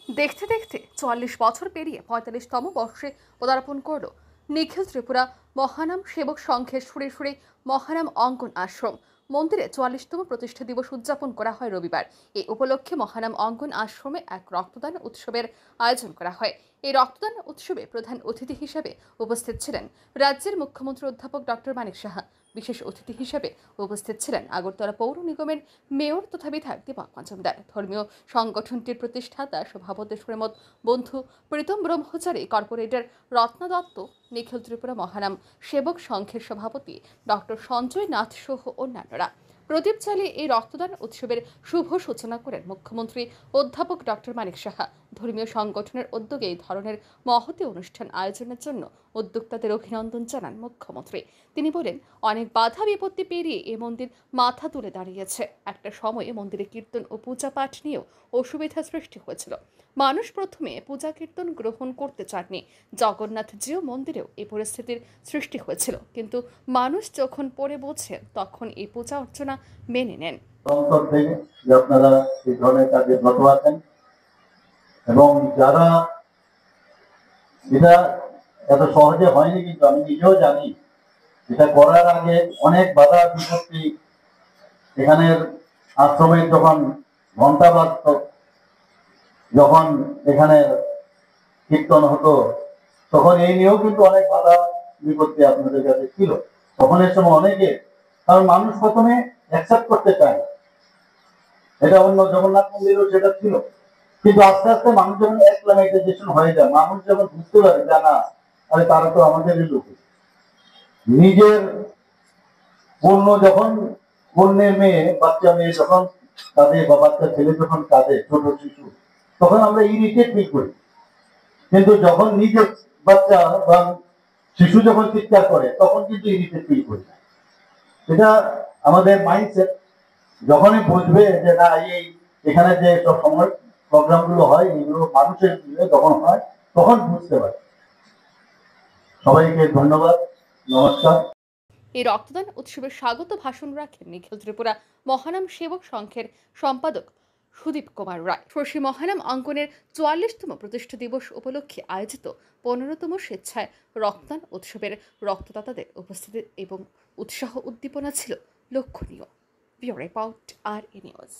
দেখতে দেখতে ৪৪ বছর পেরিয়ে ৪৫তম বর্ষে পদার্পণ করল নিখিল ত্রিপুরা মহানাম সেবক সংঘের সুরে সুরে মহানাম অঙ্কন আশ্রম মন্দিরে ৪৪তম প্রতিষ্ঠা দিবস উদযাপন করা হয় রবিবার। এই উপলক্ষে মহানাম অঙ্কন আশ্রমে এক রক্তদান উৎসবের আয়োজন করা হয়। এই রক্তদান উৎসবে প্রধান অতিথি হিসেবে উপস্থিত ছিলেন রাজ্যের মুখ্যমন্ত্রী অধ্যাপক ডক্টর মানিক সাহা। বিশেষ অতিথি হিসেবে উপস্থিত ছিলেন আগরতলা পৌর নিগমের মেয়র তথা বিধায়ক দীপক মজুমদার, ধর্মীয় সংগঠনটির প্রতিষ্ঠাতা সভাপতি শ্রীমৎ বন্ধু প্রীতম ব্রহ্মচারী, কর্পোরেটর রত্না দত্ত, নিখিল ত্রিপুরা মহানাম সেবক সংঘের সভাপতি ডক্টর সঞ্জয় নাথ সহ অন্যান্যরা। প্রদীপ জ্বালিয়ে এই রক্তদান উৎসবের শুভ সূচনা করেন মুখ্যমন্ত্রী অধ্যাপক ডক্টর মানিক সাহা। ধর্মীয় সংগঠনের উদ্যোগে এই ধরনের মহতী অনুষ্ঠান আয়োজনের জন্য উদ্যোক্তাদের অভিনন্দন জানান মুখ্যমন্ত্রী। তিনি বলেন, অনেক বাধা বিপত্তি পেরিয়ে এ মন্দির মাথা তুলে দাঁড়িয়েছে। একটা সময়ে মন্দিরে কীর্তন ও পূজা পাঠ নিয়েও অসুবিধা সৃষ্টি হয়েছিল। মানুষ প্রথমে পূজা কীর্তন গ্রহণ করতে চাননি। জগন্নাথজিও মন্দিরেও এই পরিস্থিতির সৃষ্টি হয়েছিল, কিন্তু মানুষ যখন পড়ে বোঝেন তখন এই পূজা অর্চনা মেনে নেন। আপনারা এই ধরনের কাজে ব্রত আছেন এবং যারা এটা এত সহজে হয়নি, কিন্তু আমি নিজেও জানি এটা করার আগে অনেক বাধা বিপত্তি। এখানের আশ্রমের যখন ঘন্টা বাজত, যখন এখানে কীর্তন হতো, তখন এই নিয়েও কিন্তু অনেক বাধা বিপত্তি আপনাদের কাছে ছিল। তখন এর সময় অনেকে, কারণ মানুষ প্রথমে অ্যাকসেপ্ট করতে চায়, এটা অন্য জগন্নাথ মন্দিরও সেটা ছিল, কিন্তু আস্তে আস্তে মানুষ যখন অ্যাক্লামেটাইজেশন হয়ে যায়, মানুষ যখন বুঝতে পারে যে না, আরে তারা তো আমাদেরই লোক, নিজের পূর্ণ যখন পূর্ণের মেয়ে, বাচ্চা মেয়ে যখন কাঁদে বা বাচ্চা ছেলে যখন কাঁদে, ছোট শিশু, তখন আমরা ইরিটেট ফিল করি। কিন্তু যখন নিজের বাচ্চা বা শিশু যখন চিৎকার করে, তখন কিন্তু ইরিটেট ফিল করি না। এটা আমাদের মাইন্ডসেট। যখনই বুঝবে যে না, এই এখানে যে সব সময় প্রোগ্রাম গুলো হয়, এগুলো মানুষের যখন হয়, তখন বুঝতে পারে। সবাইকে ধন্যবাদ, নমস্কার। এই রক্তদান উৎসবের স্বাগত ভাষণ রাখেন নিখিল ত্রিপুরা মহানাম সেবক সংঘের সম্পাদক সুদীপ কুমার রায়। শ্রী মহানাম অঙ্কনের ৪৪তম প্রতিষ্ঠা দিবস উপলক্ষে আয়োজিত ১৫তম স্বেচ্ছায় রক্তদান উৎসবের রক্তদাতাদের উপস্থিতি এবং উৎসাহ উদ্দীপনা ছিল লক্ষণীয়। ব্যুরো রিপোর্ট, আর নিউজ।